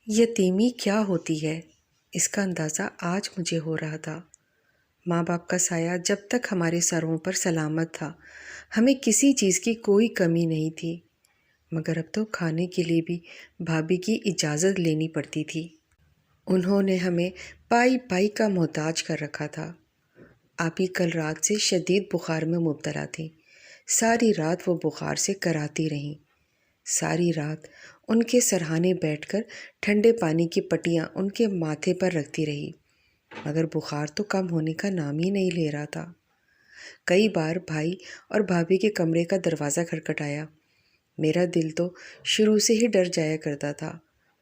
یتیمی کیا ہوتی ہے، اس کا اندازہ آج مجھے ہو رہا تھا۔ ماں باپ کا سایہ جب تک ہمارے سروں پر سلامت تھا، ہمیں کسی چیز کی کوئی کمی نہیں تھی، مگر اب تو کھانے کے لیے بھی بھابھی کی اجازت لینی پڑتی تھی۔ انہوں نے ہمیں پائی پائی کا محتاج کر رکھا تھا۔ آپی کل رات سے شدید بخار میں مبتلا تھی۔ ساری رات وہ بخار سے کراتی رہیں۔ ساری رات ان کے سرہانے بیٹھ کر ٹھنڈے پانی کی پٹیاں ان کے ماتھے پر رکھتی رہی، مگر بخار تو کم ہونے کا نام ہی نہیں لے رہا تھا۔ کئی بار بھائی اور بھابھی کے کمرے کا دروازہ کھٹکھٹایا۔ میرا دل تو شروع سے ہی ڈر جایا کرتا تھا،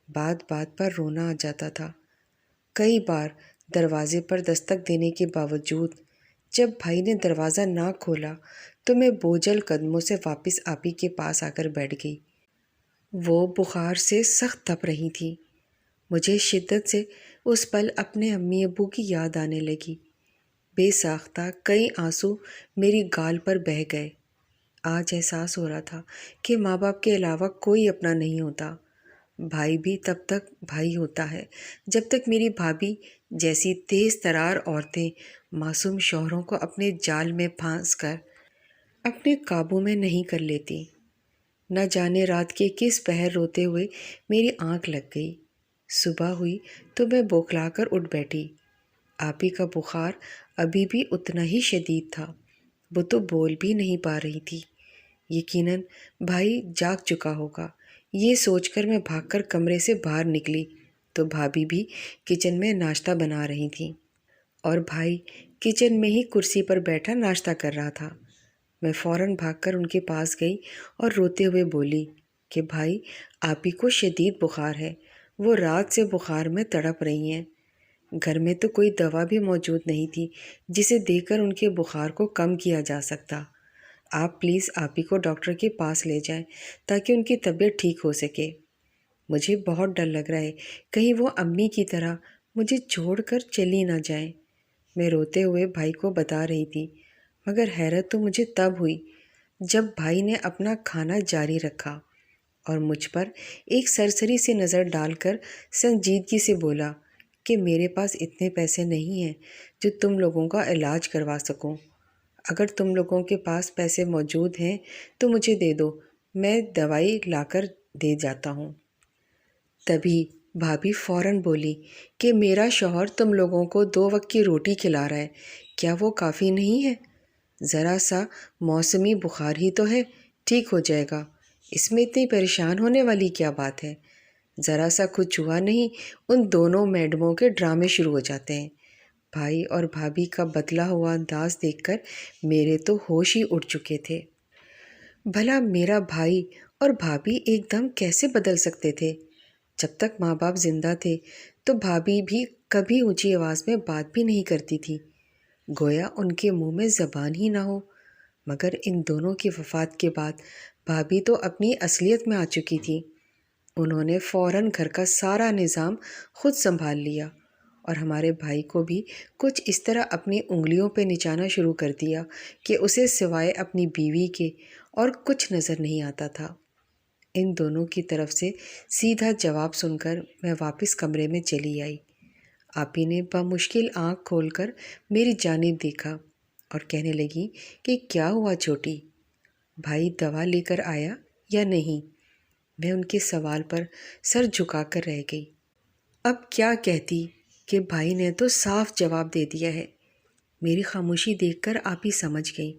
بات بات پر رونا آ جاتا تھا۔ کئی بار دروازے پر دستک دینے کے باوجود جب بھائی نے دروازہ نہ کھولا تو میں بوجھل قدموں سے واپس آپی کے پاس آ کر بیٹھ گئی۔ وہ بخار سے سخت تپ رہی تھی۔ مجھے شدت سے اس پل اپنے امی ابو کی یاد آنے لگی۔ بے ساختہ کئی آنسو میری گال پر بہہ گئے۔ آج احساس ہو رہا تھا کہ ماں باپ کے علاوہ کوئی اپنا نہیں ہوتا۔ بھائی بھی تب تک بھائی ہوتا ہے جب تک میری بھابھی جیسی تیز ترار عورتیں معصوم شوہروں کو اپنے جال میں پھانس کر اپنے قابو میں نہیں کر لیتی۔ نہ جانے رات کے کس پہر روتے ہوئے میری آنکھ لگ گئی۔ صبح ہوئی تو میں بوکھلا کر اٹھ بیٹھی۔ آپی کا بخار ابھی بھی اتنا ہی شدید تھا۔ وہ تو بول بھی نہیں پا رہی تھی۔ یقیناً بھائی جاگ چکا ہوگا، یہ سوچ کر میں بھاگ کر کمرے سے باہر نکلی تو بھابھی بھی کچن میں ناشتہ بنا رہی تھیں اور بھائی کچن میں ہی کرسی پر بیٹھا ناشتہ کر رہا تھا۔ میں فوراً بھاگ کر ان کے پاس گئی اور روتے ہوئے بولی کہ بھائی، آپی کو شدید بخار ہے، وہ رات سے بخار میں تڑپ رہی ہیں۔ گھر میں تو کوئی دوا بھی موجود نہیں تھی جسے دے کر ان کے بخار کو کم کیا جا سکتا۔ آپ پلیز آپی کو ڈاکٹر کے پاس لے جائیں تاکہ ان کی طبیعت ٹھیک ہو سکے۔ مجھے بہت ڈر لگ رہا ہے کہیں وہ امی کی طرح مجھے چھوڑ کر چلی نہ جائیں۔ میں روتے ہوئے بھائی کو بتا رہی تھی، مگر حیرت تو مجھے تب ہوئی جب بھائی نے اپنا کھانا جاری رکھا اور مجھ پر ایک سرسری سی نظر ڈال کر سنجیدگی سے بولا کہ میرے پاس اتنے پیسے نہیں ہیں جو تم لوگوں کا علاج کروا سکوں۔ اگر تم لوگوں کے پاس پیسے موجود ہیں تو مجھے دے دو، میں دوائی لا کر دے جاتا ہوں۔ تبھی بھابھی فوراً بولی کہ میرا شوہر تم لوگوں کو 2 وقت کی روٹی کھلا رہا ہے، کیا وہ کافی نہیں ہے؟ ذرا سا موسمی بخار ہی تو ہے، ٹھیک ہو جائے گا، اس میں اتنی پریشان ہونے والی کیا بات ہے؟ ذرا سا کچھ ہوا نہیں، ان دونوں میڈموں کے ڈرامے شروع ہو جاتے ہیں۔ بھائی اور بھابھی کا بدلا ہوا انداز دیکھ کر میرے تو ہوش ہی اڑ چکے تھے۔ بھلا میرا بھائی اور بھابھی ایک دم کیسے بدل سکتے تھے؟ جب تک ماں باپ زندہ تھے تو بھابھی بھی کبھی اونچی آواز میں بات بھی نہیں کرتی تھی، گویا ان کے منہ میں زبان ہی نہ ہو۔ مگر ان دونوں کی وفات کے بعد بھابھی تو اپنی اصلیت میں آ چکی تھی۔ انہوں نے فوراً گھر کا سارا نظام خود سنبھال لیا اور ہمارے بھائی کو بھی کچھ اس طرح اپنی انگلیوں پہ نچانا شروع کر دیا کہ اسے سوائے اپنی بیوی کے اور کچھ نظر نہیں آتا تھا۔ ان دونوں کی طرف سے سیدھا جواب سن کر میں واپس کمرے میں چلی آئی۔ آپی نے بمشکل آنکھ کھول کر میری جانب دیکھا اور کہنے لگی کہ کیا ہوا چھوٹی، بھائی دوا لے کر آیا یا نہیں؟ میں ان کے سوال پر سر جھکا کر رہ گئی۔ اب کیا کہتی کہ بھائی نے تو صاف جواب دے دیا ہے۔ میری خاموشی دیکھ کر آپی سمجھ گئی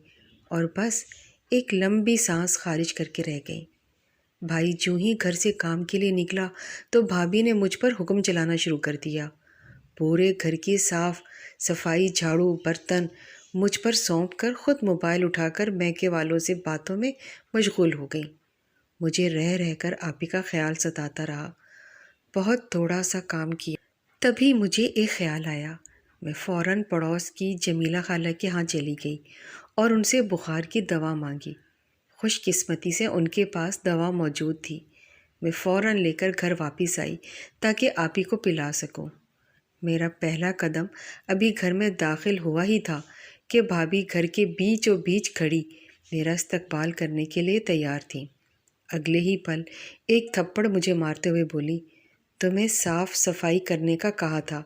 اور بس ایک لمبی سانس خارج کر کے رہ گئی۔ بھائی جوں ہی گھر سے کام کے لیے نکلا تو بھابھی نے مجھ پر حکم چلانا شروع کر دیا۔ پورے گھر کی صاف صفائی، جھاڑو، برتن مجھ پر سونپ کر خود موبائل اٹھا کر میکے والوں سے باتوں میں مشغول ہو گئی۔ مجھے رہ رہ کر آپی کا خیال ستاتا رہا۔ بہت تھوڑا سا کام کیا، تبھی مجھے ایک خیال آیا۔ میں فوراً پڑوس کی جمیلہ خالہ کے ہاں چلی گئی اور ان سے بخار کی دوا مانگی۔ خوش قسمتی سے ان کے پاس دوا موجود تھی۔ میں فوراً لے کر گھر واپس آئی تاکہ آپی کو پلا سکوں۔ میرا پہلا قدم ابھی گھر میں داخل ہوا ہی تھا کہ بھابھی گھر کے بیچوں بیچ کھڑی میرا استقبال کرنے کے لیے تیار تھیں۔ اگلے ہی پل ایک تھپڑ مجھے مارتے ہوئے بولی، تمہیں صاف صفائی کرنے کا کہا تھا،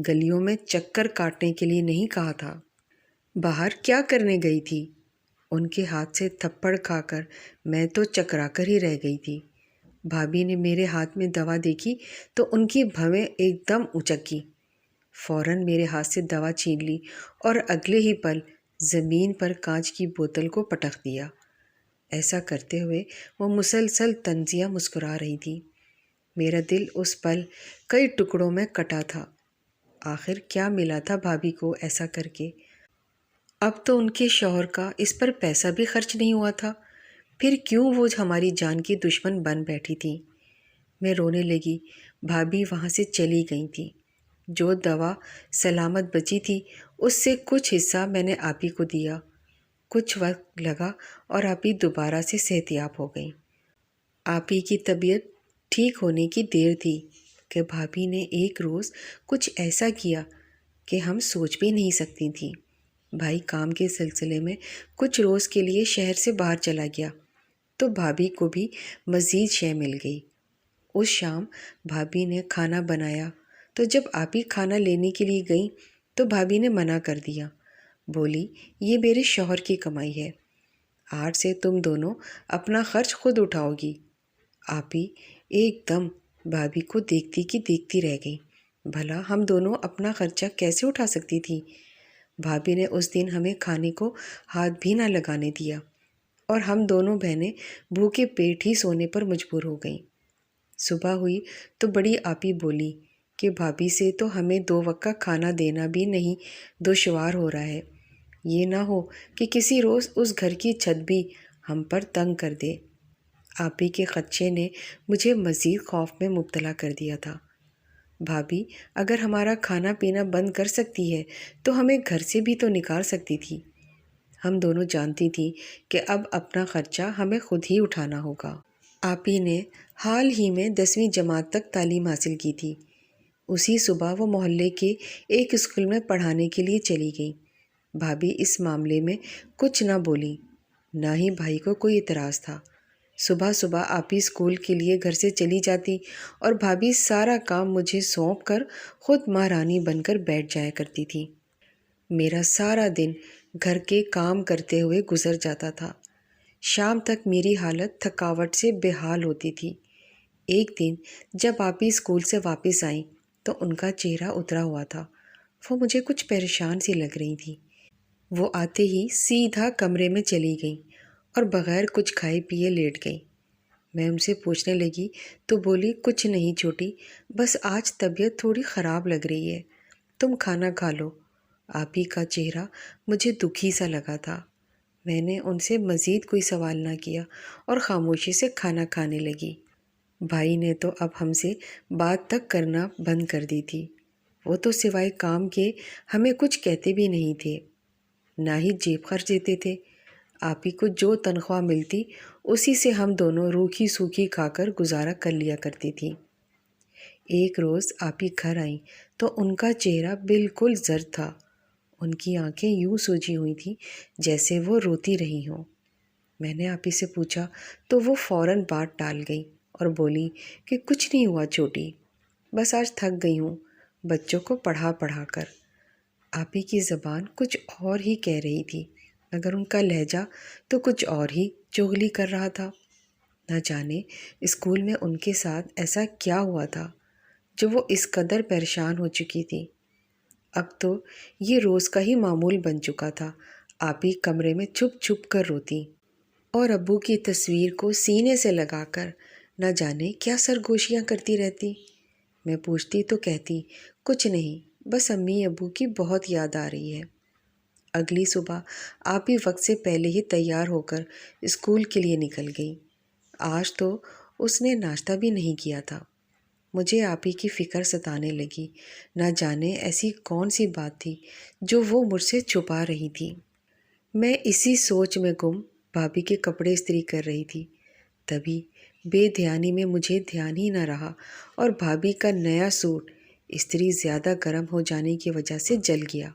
گلیوں میں چکر کاٹنے کے لیے نہیں کہا تھا۔ باہر کیا کرنے گئی تھی؟ ان کے ہاتھ سے تھپڑ کھا کر میں تو چکرا کر ہی رہ گئی تھی۔ بھابھی نے میرے ہاتھ میں دوا دیکھی تو ان کی بھویں ایک دم اچکی۔ فوراً میرے ہاتھ سے دوا چھین لی اور اگلے ہی پل زمین پر کانچ کی بوتل کو پٹخ دیا۔ ایسا کرتے ہوئے وہ مسلسل طنزیہ مسکرا رہی تھی۔ میرا دل اس پل کئی ٹکڑوں میں کٹا تھا۔ آخر کیا ملا تھا بھابھی کو ایسا کر کے؟ اب تو ان کے شوہر کا اس پر پیسہ بھی خرچ نہیں ہوا تھا، پھر کیوں وہ ہماری جان کی دشمن بن بیٹھی تھی؟ میں رونے لگی۔ بھابھی وہاں سے چلی گئی تھی۔ جو دوا سلامت بچی تھی اس سے کچھ حصہ میں نے آپی کو دیا۔ کچھ وقت لگا اور آپی دوبارہ سے صحت یاب ہو گئی۔ آپی کی طبیعت ٹھیک ہونے کی دیر تھی کہ بھابھی نے ایک روز کچھ ایسا کیا کہ ہم سوچ بھی نہیں سکتی تھیں۔ بھائی کام کے سلسلے میں کچھ روز کے لیے شہر سے باہر چلا گیا تو بھابھی کو بھی مزید شے مل گئی۔ اس شام بھابھی نے کھانا بنایا تو جب آپی کھانا لینے کے لیے گئیں تو بھابھی نے منع کر دیا۔ بولی، یہ میرے شوہر کی کمائی ہے، آج سے تم دونوں اپنا خرچ خود اٹھاؤ گی۔ آپی ایک دم بھابھی کو دیکھتی کی دیکھتی رہ گئی۔ بھلا ہم دونوں اپنا خرچہ کیسے اٹھا سکتی تھی؟ بھابھی نے اس دن ہمیں کھانے کو ہاتھ بھی نہ لگانے دیا اور ہم دونوں بہنیں بھوکے پیٹ ہی سونے پر مجبور ہو گئیں۔ صبح ہوئی تو بڑی آپی بولی کہ بھابھی سے تو ہمیں 2 وقت کا کھانا دینا بھی نہیں دشوار ہو رہا ہے، یہ نہ ہو کہ کسی روز اس گھر کی چھت بھی ہم پر تنگ کر دے۔ آپی کے خدشے نے مجھے مزید خوف میں مبتلا کر دیا تھا۔ بھابھی اگر ہمارا کھانا پینا بند کر سکتی ہے تو ہمیں گھر سے بھی تو نکال سکتی تھی۔ ہم دونوں جانتی تھیں کہ اب اپنا خرچہ ہمیں خود ہی اٹھانا ہوگا۔ آپی نے حال ہی میں 10ویں جماعت تک تعلیم حاصل کی تھی۔ اسی صبح وہ محلے کے ایک اسکول میں پڑھانے کے لیے چلی گئی۔ بھابھی اس معاملے میں کچھ نہ بولی، نہ ہی بھائی کو کوئی اعتراض تھا۔ صبح صبح آپی اسکول کے لیے گھر سے چلی جاتی اور بھابھی سارا کام مجھے سونپ کر خود مہارانی بن کر بیٹھ جایا کرتی تھی۔ میرا سارا دن گھر کے کام کرتے ہوئے گزر جاتا تھا۔ شام تک میری حالت تھکاوٹ سے بے حال ہوتی تھی۔ ایک دن جب آپی اسکول سے واپس آئیں تو ان کا چہرہ اترا ہوا تھا۔ وہ مجھے کچھ پریشان سی لگ رہی تھی۔ وہ آتے ہی سیدھا کمرے میں چلی گئیں اور بغیر کچھ کھائے پیے لیٹ گئیں۔ میں ان سے پوچھنے لگی تو بولی، کچھ نہیں چھوٹی، بس آج طبیعت تھوڑی خراب لگ رہی ہے، تم کھانا کھا لو۔ آپی کا چہرہ مجھے دکھی سا لگا تھا۔ میں نے ان سے مزید کوئی سوال نہ کیا اور خاموشی سے کھانا کھانے لگی۔ بھائی نے تو اب ہم سے بات تک کرنا بند کر دی تھی۔ وہ تو سوائے کام کے ہمیں کچھ کہتے بھی نہیں تھے، نہ ہی جیب خرچ دیتے تھے۔ آپی کو جو تنخواہ ملتی اسی سے ہم دونوں روکھی سوکھی کھا کر گزارا کر لیا کرتی تھی۔ ایک روز آپی گھر آئیں تو ان کا چہرہ بالکل زرد تھا۔ ان کی آنکھیں یوں سوجی ہوئی تھیں جیسے وہ روتی رہی ہوں۔ میں نے آپی سے پوچھا تو وہ فوراً بات ٹال گئی اور بولی کہ کچھ نہیں ہوا چھوٹی، بس آج تھک گئی ہوں بچوں کو پڑھا پڑھا کر۔ آپی کی زبان کچھ اور ہی کہہ رہی تھی مگر ان کا لہجہ تو کچھ اور ہی چغلی کر رہا تھا۔ نہ جانے اسکول میں ان کے ساتھ ایسا کیا ہوا تھا جو وہ اس قدر پریشان ہو چکی تھی۔ اب تو یہ روز کا ہی معمول بن چکا تھا۔ آپی کمرے میں چھپ چھپ کر روتی اور ابو کی تصویر کو سینے سے لگا کر نہ جانے کیا سرگوشیاں کرتی رہتی۔ میں پوچھتی تو کہتی، کچھ نہیں، بس امی ابو کی بہت یاد آ رہی ہے۔ اگلی صبح آپی وقت سے پہلے ہی تیار ہو کر اسکول کے لیے نکل گئی۔ آج تو اس نے ناشتہ بھی نہیں کیا تھا۔ مجھے آپی کی فکر ستانے لگی، نہ جانے ایسی کون سی بات تھی جو وہ مجھ سے چھپا رہی تھی۔ میں اسی سوچ میں گم بھابھی کے کپڑے استری کر رہی تھی، تبھی بے دھیانی میں مجھے دھیان ہی نہ رہا اور بھابھی کا نیا سوٹ استری زیادہ گرم ہو جانے کی وجہ سے جل گیا۔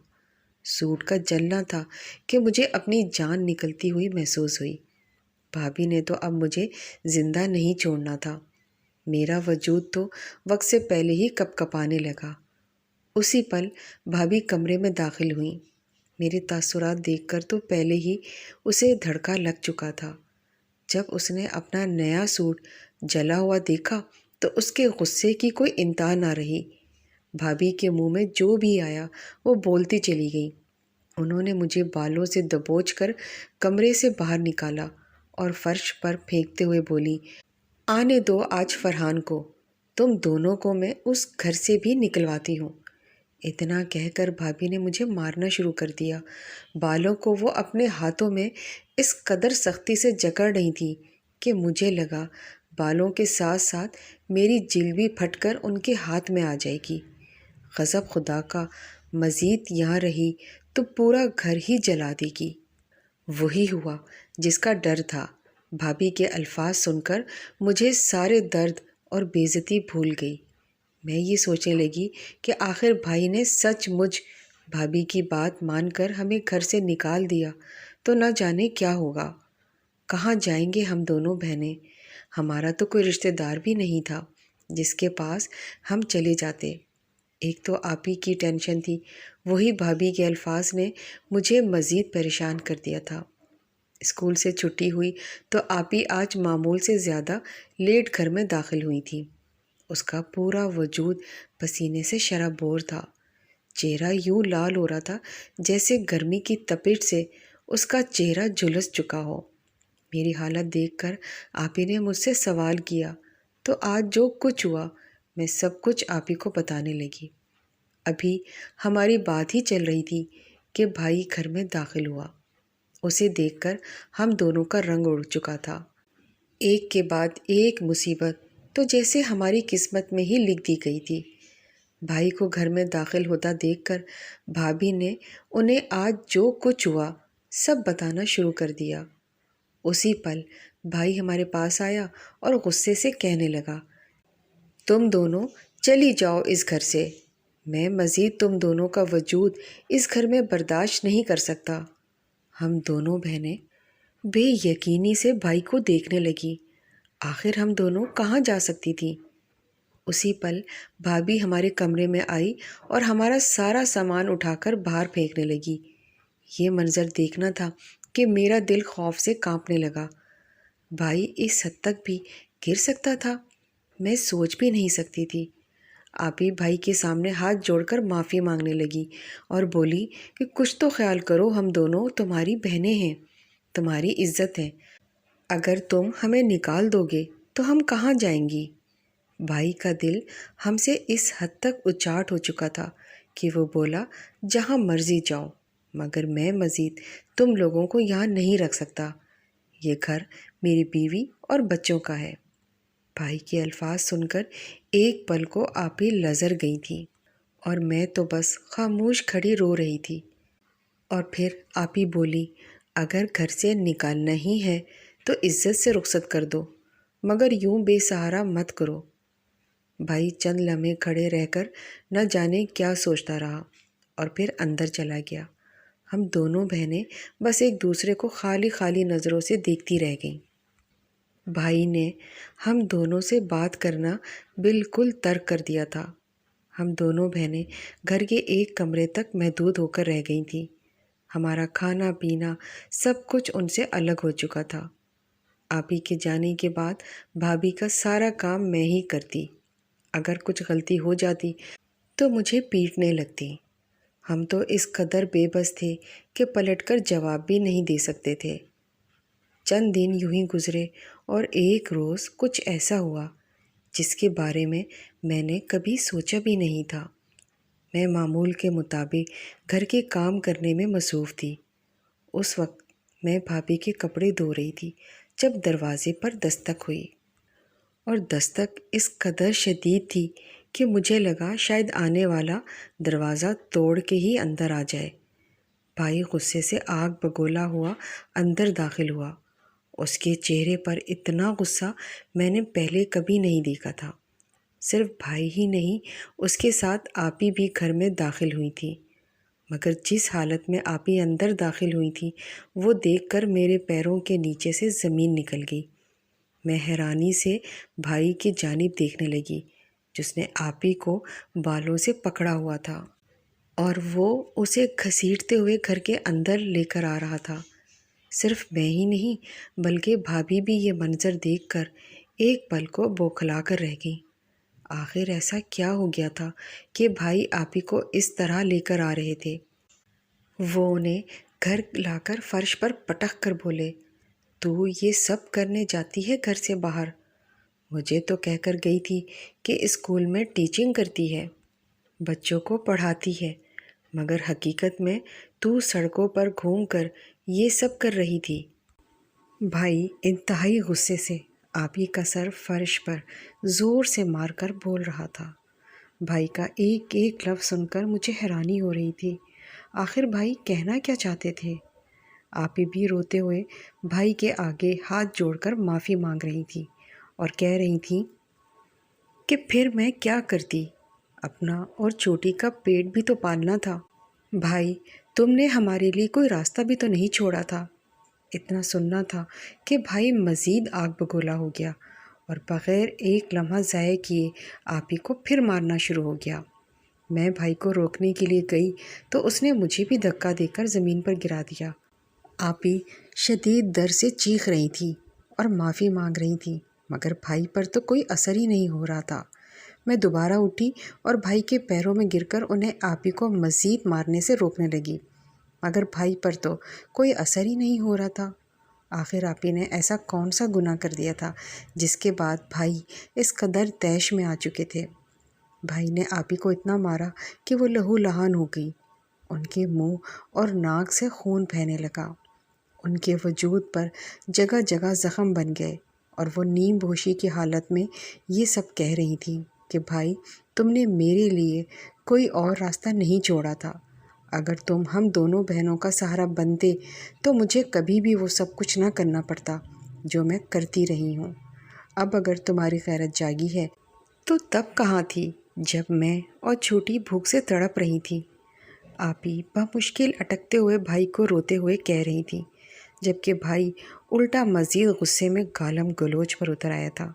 سوٹ کا جلنا تھا کہ مجھے اپنی جان نکلتی ہوئی محسوس ہوئی۔ بھابھی نے تو اب مجھے زندہ نہیں چھوڑنا تھا۔ میرا وجود تو وقت سے پہلے ہی کپ کپانے لگا۔ اسی پل بھابھی کمرے میں داخل ہوئیں۔ میرے تاثرات دیکھ کر تو پہلے ہی اسے دھڑکا لگ چکا تھا۔ جب اس نے اپنا نیا سوٹ جلا ہوا دیکھا تو اس کے غصے کی کوئی انتہا نہ رہی۔ بھابھی کے منہ میں جو بھی آیا وہ بولتی چلی گئی۔ انہوں نے مجھے بالوں سے دبوچ کر کمرے سے باہر نکالا اور فرش پر پھینکتے ہوئے بولی، آنے دو آج فرحان کو، تم دونوں کو میں اس گھر سے بھی نکلواتی ہوں۔ اتنا کہہ کر بھابھی نے مجھے مارنا شروع کر دیا۔ بالوں کو وہ اپنے ہاتھوں میں اس قدر سختی سے جکڑ رہی تھی کہ مجھے لگا بالوں کے ساتھ ساتھ میری جلد بھی پھٹ کر ان کے ہاتھ میں آ جائے گی۔ غضب خدا کا، مزید یہاں رہی تو پورا گھر ہی جلا دے گی۔ وہی ہوا جس کا ڈر تھا۔ بھابھی کے الفاظ سن کر مجھے سارے درد اور بے عزتی بھول گئی۔ میں یہ سوچنے لگی کہ آخر بھائی نے سچ مچ بھابھی کی بات مان کر ہمیں گھر سے نکال دیا تو نہ جانے کیا ہوگا۔ کہاں جائیں گے ہم دونوں بہنیں؟ ہمارا تو کوئی رشتہ دار بھی نہیں تھا جس کے پاس ہم چلے جاتے۔ ایک تو آپ ہی کی ٹینشن تھی، وہی بھابھی کے الفاظ نے مجھے مزید پریشان کر دیا تھا۔ اسکول سے چھٹی ہوئی تو آپ ہی آج معمول سے زیادہ لیٹ گھر میں داخل ہوئی تھی۔ اس کا پورا وجود پسینے سے شرابور تھا۔ چہرہ یوں لال ہو رہا تھا جیسے گرمی کی تپش سے اس کا چہرہ جھلس چکا ہو۔ میری حالت دیکھ کر آپ ہی نے مجھ سے سوال کیا تو آج جو کچھ ہوا میں سب کچھ آپ ہی کو بتانے لگی۔ ابھی ہماری بات ہی چل رہی تھی کہ بھائی گھر میں داخل ہوا۔ اسے دیکھ کر ہم دونوں کا رنگ اڑ چکا تھا۔ ایک کے بعد ایک مصیبت تو جیسے ہماری قسمت میں ہی لکھ دی گئی تھی۔ بھائی کو گھر میں داخل ہوتا دیکھ کر بھابھی نے انہیں آج جو کچھ ہوا سب بتانا شروع کر دیا۔ اسی پل بھائی ہمارے پاس آیا اور غصے سے کہنے لگا، تم دونوں چلی جاؤ اس گھر سے، میں مزید تم دونوں کا وجود اس گھر میں برداشت نہیں کر سکتا۔ ہم دونوں بہنیں بے یقینی سے بھائی کو دیکھنے لگی۔ آخر ہم دونوں کہاں جا سکتی تھیں؟ اسی پل بھابھی ہمارے کمرے میں آئی اور ہمارا سارا سامان اٹھا کر باہر پھینکنے لگی۔ یہ منظر دیکھنا تھا کہ میرا دل خوف سے کانپنے لگا۔ بھائی اس حد تک بھی گر سکتا تھا؟ میں سوچ بھی نہیں سکتی تھی۔ آپ ہی بھائی کے سامنے ہاتھ جوڑ کر معافی مانگنے لگی اور بولی کہ کچھ تو خیال کرو، ہم دونوں تمہاری بہنیں ہیں، تمہاری عزت ہے، اگر تم ہمیں نکال دو گے تو ہم کہاں جائیں گی؟ بھائی کا دل ہم سے اس حد تک اچاٹ ہو چکا تھا کہ وہ بولا، جہاں مرضی جاؤ مگر میں مزید تم لوگوں کو یہاں نہیں رکھ سکتا۔ یہ گھر میری بیوی اور بچوں کا ہے۔ بھائی کے الفاظ سن کر ایک پل کو آپ ہی لرز گئی تھی اور میں تو بس خاموش کھڑی رو رہی تھی۔ اور پھر آپ ہی بولی، اگر گھر سے نکالنا ہی ہے تو عزت سے رخصت کر دو، مگر یوں بے سہارا مت کرو۔ بھائی چند لمحے کھڑے رہ کر نہ جانے کیا سوچتا رہا اور پھر اندر چلا گیا۔ ہم دونوں بہنیں بس ایک دوسرے کو خالی خالی نظروں سے دیکھتی رہ گئیں۔ بھائی نے ہم دونوں سے بات کرنا بالکل ترک کر دیا تھا۔ ہم دونوں بہنیں گھر کے ایک کمرے تک محدود ہو کر رہ گئی تھیں۔ ہمارا کھانا پینا سب کچھ ان سے الگ ہو چکا تھا۔ آپ ہی کے جانے کے بعد بھابھی کا سارا کام میں ہی کرتی۔ اگر کچھ غلطی ہو جاتی تو مجھے پیٹنے لگتی۔ ہم تو اس قدر بے بس تھے کہ پلٹ کر جواب بھی نہیں دے سکتے تھے۔ چند دن یوں ہی گزرے اور ایک روز کچھ ایسا ہوا جس کے بارے میں نے کبھی سوچا بھی نہیں تھا۔ میں معمول کے مطابق گھر کے کام کرنے میں مصروف تھی۔ اس وقت میں بھابھی کے کپڑے دھو رہی تھی جب دروازے پر دستک ہوئی، اور دستک اس قدر شدید تھی کہ مجھے لگا شاید آنے والا دروازہ توڑ کے ہی اندر آ جائے۔ بھائی غصے سے آگ بگولا ہوا اندر داخل ہوا۔ اس کے چہرے پر اتنا غصہ میں نے پہلے کبھی نہیں دیکھا تھا۔ صرف بھائی ہی نہیں، اس کے ساتھ آپی بھی گھر میں داخل ہوئی تھی، مگر جس حالت میں آپی اندر داخل ہوئی تھی وہ دیکھ کر میرے پیروں کے نیچے سے زمین نکل گئی۔ میں حیرانی سے بھائی کی جانب دیکھنے لگی جس نے آپی کو بالوں سے پکڑا ہوا تھا اور وہ اسے گھسیٹتے ہوئے گھر کے اندر لے کر آ رہا تھا۔ صرف میں ہی نہیں بلکہ بھابھی بھی یہ منظر دیکھ کر ایک پل کو بوکھلا کر رہ گئی۔ آخر ایسا کیا ہو گیا تھا کہ بھائی آپی کو اس طرح لے کر آ رہے تھے؟ وہ انہیں گھر لا کر فرش پر پٹک کر بولے، تو یہ سب کرنے جاتی ہے گھر سے باہر؟ مجھے تو کہہ کر گئی تھی کہ اسکول میں ٹیچنگ کرتی ہے، بچوں کو پڑھاتی ہے، مگر حقیقت میں تو سڑکوں پر گھوم کر یہ سب کر رہی تھی۔ بھائی انتہائی غصے سے آپی کا سر فرش پر زور سے مار کر بول رہا تھا۔ بھائی کا ایک ایک لفظ سن کر مجھے حیرانی ہو رہی تھی۔ آخر بھائی کہنا کیا چاہتے تھے؟ آپی بھی روتے ہوئے بھائی کے آگے ہاتھ جوڑ کر معافی مانگ رہی تھی اور کہہ رہی تھی کہ پھر میں کیا کرتی، اپنا اور چوٹی کا پیٹ بھی تو پالنا تھا۔ بھائی تم نے ہمارے لیے کوئی راستہ بھی تو نہیں چھوڑا تھا۔ اتنا سننا تھا کہ بھائی مزید آگ بگولا ہو گیا اور بغیر ایک لمحہ ضائع کیے آپی کو پھر مارنا شروع ہو گیا۔ میں بھائی کو روکنے کے لیے گئی تو اس نے مجھے بھی دھکا دے کر زمین پر گرا دیا۔ آپی شدید درد سے چیخ رہی تھی اور معافی مانگ رہی تھی، مگر بھائی پر تو کوئی اثر ہی نہیں ہو رہا تھا۔ میں دوبارہ اٹھی اور بھائی کے پیروں میں گر کر انہیں آپی کو مزید مارنے سے روکنے لگی، مگر بھائی پر تو کوئی اثر ہی نہیں ہو رہا تھا۔ آخر آپی نے ایسا کون سا گناہ کر دیا تھا جس کے بعد بھائی اس قدر طیش میں آ چکے تھے؟ بھائی نے آپی کو اتنا مارا کہ وہ لہو لہان ہو گئی۔ ان کے منہ اور ناک سے خون بہنے لگا، ان کے وجود پر جگہ جگہ زخم بن گئے اور وہ نیم بہوشی کی حالت میں یہ سب کہہ رہی تھیں کہ بھائی تم نے میرے لیے کوئی اور راستہ نہیں چھوڑا تھا، اگر تم ہم دونوں بہنوں کا سہارا بنتے تو مجھے کبھی بھی وہ سب کچھ نہ کرنا پڑتا جو میں کرتی رہی ہوں۔ اب اگر تمہاری غیرت جاگی ہے تو تب کہاں تھی جب میں اور چھوٹی بھوک سے تڑپ رہی تھی؟ آپی بمشکل اٹکتے ہوئے بھائی کو روتے ہوئے کہہ رہی تھی، جبکہ بھائی الٹا مزید غصے میں گالم گلوچ پر اتر آیا تھا۔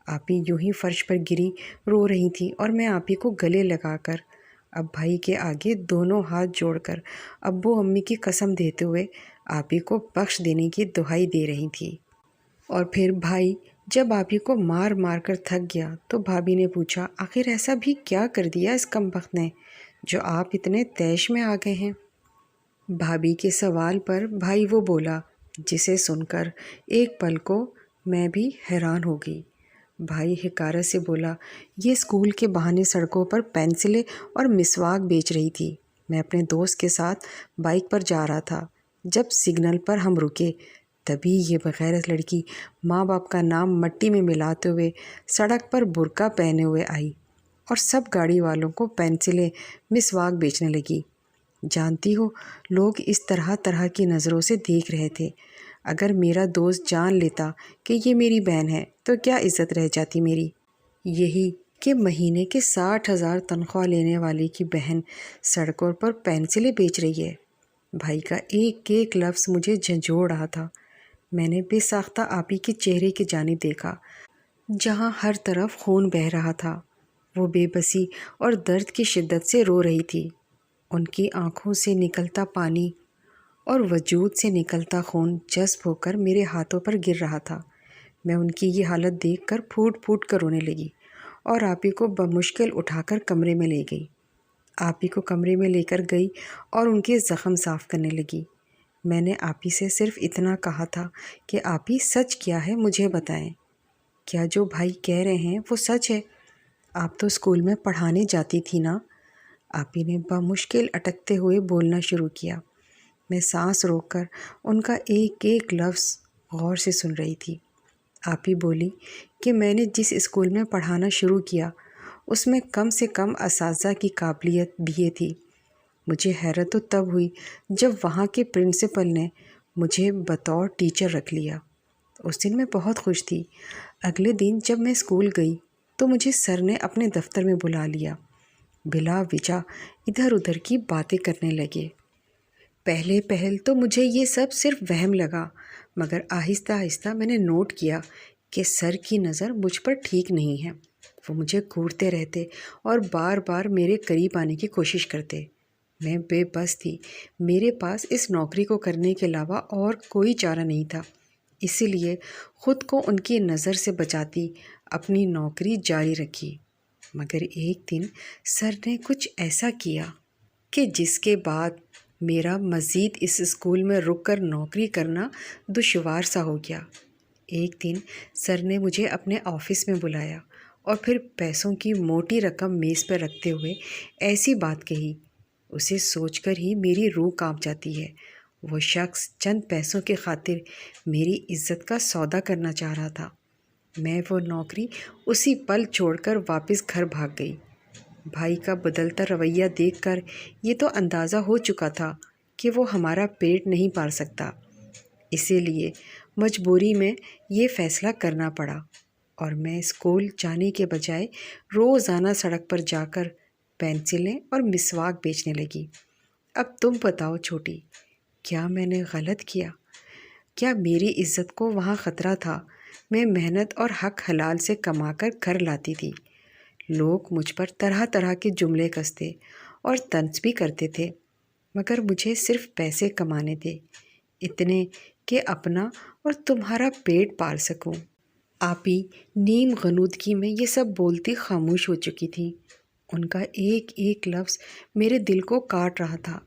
آپی یوں ہی فرش پر گری رو رہی تھی اور میں آپی کو گلے لگا کر اب بھائی کے آگے دونوں ہاتھ جوڑ کر ابو امی کی قسم دیتے ہوئے آپی کو بخش دینے کی دہائی دے رہی تھی۔ اور پھر بھائی جب آپی کو مار مار کر تھک گیا تو بھابھی نے پوچھا، آخر ایسا بھی کیا کر دیا اس کمبخت نے جو آپ اتنے طیش میں آ گئے ہیں؟ بھابھی کے سوال پر بھائی وہ بولا جسے سن کر ایک پل کو میں بھی حیران ہو گئی۔ بھائی حقارت سے بولا، یہ اسکول کے بہانے سڑکوں پر پینسلیں اور مسواک بیچ رہی تھی۔ میں اپنے دوست کے ساتھ بائک پر جا رہا تھا، جب سگنل پر ہم رکے تبھی یہ بغیرت لڑکی ماں باپ کا نام مٹی میں ملاتے ہوئے سڑک پر برقع پہنے ہوئے آئی اور سب گاڑی والوں کو پینسلیں مسواک بیچنے لگی۔ جانتی ہو لوگ اس طرح طرح کی نظروں سے دیکھ رہے تھے۔ اگر میرا دوست جان لیتا کہ یہ میری بہن ہے تو کیا عزت رہ جاتی میری؟ یہی کہ مہینے کے 60,000 تنخواہ لینے والے کی بہن سڑکوں پر پینسلیں بیچ رہی ہے۔ بھائی کا ایک ایک لفظ مجھے جھنجھوڑ رہا تھا۔ میں نے بے ساختہ آپی کے چہرے کی جانب دیکھا جہاں ہر طرف خون بہہ رہا تھا۔ وہ بے بسی اور درد کی شدت سے رو رہی تھی۔ ان کی آنکھوں سے نکلتا پانی اور وجود سے نکلتا خون جذب ہو کر میرے ہاتھوں پر گر رہا تھا۔ میں ان کی یہ حالت دیکھ کر پھوٹ پھوٹ کر رونے لگی اور آپی کو بمشکل اٹھا کر کمرے میں لے گئی۔ آپی کو کمرے میں لے کر گئی اور ان کے زخم صاف کرنے لگی۔ میں نے آپی سے صرف اتنا کہا تھا کہ آپی سچ کیا ہے مجھے بتائیں، کیا جو بھائی کہہ رہے ہیں وہ سچ ہے؟ آپ تو اسکول میں پڑھانے جاتی تھی نا؟ آپی نے بمشکل اٹکتے ہوئے بولنا شروع کیا۔ میں سانس روک کر ان کا ایک ایک لفظ غور سے سن رہی تھی۔ آپی بولی کہ میں نے جس اسکول میں پڑھانا شروع کیا اس میں کم سے کم اساتذہ کی قابلیت BA تھی۔ مجھے حیرت تو تب ہوئی جب وہاں کے پرنسپل نے مجھے بطور ٹیچر رکھ لیا۔ اس دن میں بہت خوش تھی۔ اگلے دن جب میں اسکول گئی تو مجھے سر نے اپنے دفتر میں بلا لیا۔ بلا وجہ ادھر ادھر کی باتیں کرنے لگے۔ پہلے پہل تو مجھے یہ سب صرف وہم لگا، مگر آہستہ آہستہ میں نے نوٹ کیا کہ سر کی نظر مجھ پر ٹھیک نہیں ہے۔ وہ مجھے گھورتے رہتے اور بار بار میرے قریب آنے کی کوشش کرتے۔ میں بے بس تھی، میرے پاس اس نوکری کو کرنے کے علاوہ اور کوئی چارہ نہیں تھا، اسی لیے خود کو ان کی نظر سے بچاتی اپنی نوکری جاری رکھی۔ مگر ایک دن سر نے کچھ ایسا کیا کہ جس کے بعد میرا مزید اس اسکول میں رک کر نوکری کرنا دشوار سا ہو گیا۔ ایک دن سر نے مجھے اپنے آفس میں بلایا اور پھر پیسوں کی موٹی رقم میز پر رکھتے ہوئے ایسی بات کہی، اسے سوچ کر ہی میری روح کانپ جاتی ہے۔ وہ شخص چند پیسوں کی خاطر میری عزت کا سودا کرنا چاہ رہا تھا۔ میں وہ نوکری اسی پل چھوڑ کر واپس گھر بھاگ گئی۔ بھائی کا بدلتا رویہ دیکھ کر یہ تو اندازہ ہو چکا تھا کہ وہ ہمارا پیٹ نہیں پال سکتا، اسی لیے مجبوری میں یہ فیصلہ کرنا پڑا اور میں اسکول جانے کے بجائے روزانہ سڑک پر جا کر پینسلیں اور مسواک بیچنے لگی۔ اب تم بتاؤ چھوٹی، کیا میں نے غلط کیا؟ کیا میری عزت کو وہاں خطرہ تھا؟ میں محنت اور حق حلال سے کما کر گھر لاتی تھی۔ لوگ مجھ پر طرح طرح کے جملے کستے اور طنز بھی کرتے تھے، مگر مجھے صرف پیسے کمانے تھے، اتنے کہ اپنا اور تمہارا پیٹ پال سکوں۔ آپی نیم غنودگی میں یہ سب بولتی خاموش ہو چکی تھی۔ ان کا ایک ایک لفظ میرے دل کو کاٹ رہا تھا۔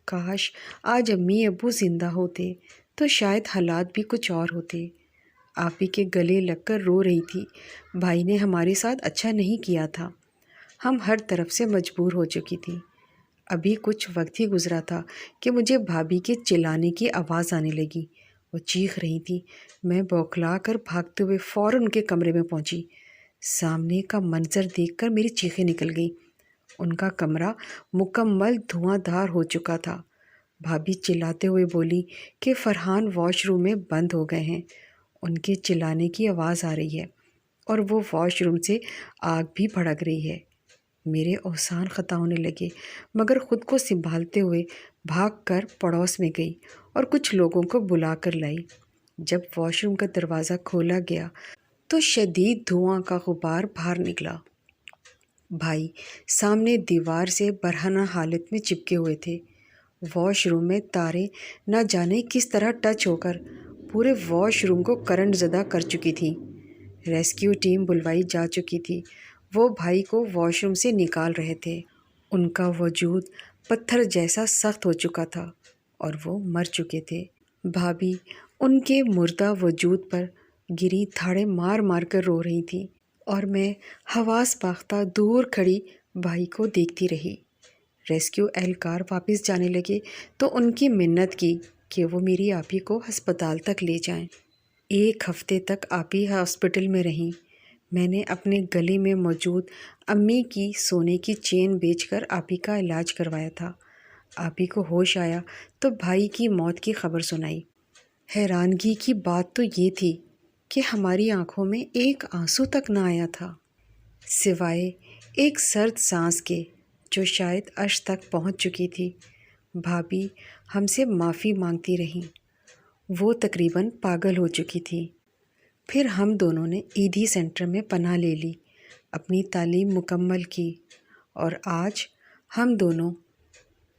کاش آج امی ابو زندہ ہوتے تو شاید حالات بھی کچھ اور ہوتے۔ آپی کے گلے لگ کر رو رہی تھی۔ بھائی نے ہمارے ساتھ اچھا نہیں کیا تھا، ہم ہر طرف سے مجبور ہو چکی تھی۔ ابھی کچھ وقت ہی گزرا تھا کہ مجھے بھابھی کے چلانے کی آواز آنے لگی۔ وہ چیخ رہی تھی۔ میں بوکھلا کر بھاگتے ہوئے فوراً ان کے کمرے میں پہنچی۔ سامنے کا منظر دیکھ کر میری چیخیں نکل گئیں۔ ان کا کمرہ مکمل دھواں دھار ہو چکا تھا۔ بھابھی چلاتے ہوئے بولی کہ فرحان واش روم میں بند ہو گئے ہیں، ان کے چلانے کی آواز آ رہی ہے اور وہ واش روم سے آگ بھی بھڑک رہی ہے۔ میرے اوسان خطا ہونے لگے، مگر خود کو سنبھالتے ہوئے بھاگ کر پڑوس میں گئی اور کچھ لوگوں کو بلا کر لائی۔ جب واش روم کا دروازہ کھولا گیا تو شدید دھواں کا غبار باہر نکلا۔ بھائی سامنے دیوار سے برہنہ حالت میں چپکے ہوئے تھے۔ واش روم میں تاریں نہ جانے کس طرح ٹچ ہو کر پورے واش روم کو کرنٹ زدہ کر چکی تھی۔ ریسکیو ٹیم بلوائی جا چکی تھی۔ وہ بھائی کو واش روم سے نکال رہے تھے۔ ان کا وجود پتھر جیسا سخت ہو چکا تھا اور وہ مر چکے تھے۔ بھابھی ان کے مردہ وجود پر گری دھاڑے مار مار کر رو رہی تھی اور میں حواس باختہ دور کھڑی بھائی کو دیکھتی رہی۔ ریسکیو اہلکار واپس جانے لگے تو ان کی منت کی کہ وہ میری آپی کو ہسپتال تک لے جائیں۔ ایک ہفتے تک آپی ہاسپٹل میں رہیں۔ میں نے اپنے گلے میں موجود امی کی سونے کی چین بیچ کر آپی کا علاج کروایا تھا۔ آپی کو ہوش آیا تو بھائی کی موت کی خبر سنائی۔ حیرانگی کی بات تو یہ تھی کہ ہماری آنکھوں میں ایک آنسو تک نہ آیا تھا، سوائے ایک سرد سانس کے جو شاید عرش تک پہنچ چکی تھی۔ بھابھی ہم سے معافی مانگتی رہیں۔ وہ تقریباً پاگل ہو چکی تھی۔ پھر ہم دونوں نے ایدھی سینٹر میں پناہ لے لی، اپنی تعلیم مکمل کی اور آج ہم دونوں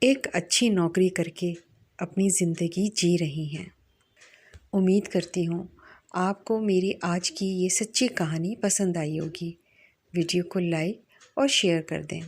ایک اچھی نوکری کر کے اپنی زندگی جی رہی ہیں۔ امید کرتی ہوں آپ کو میری آج کی یہ سچی کہانی پسند آئی ہوگی۔ ویڈیو کو لائک اور شیئر کر دیں۔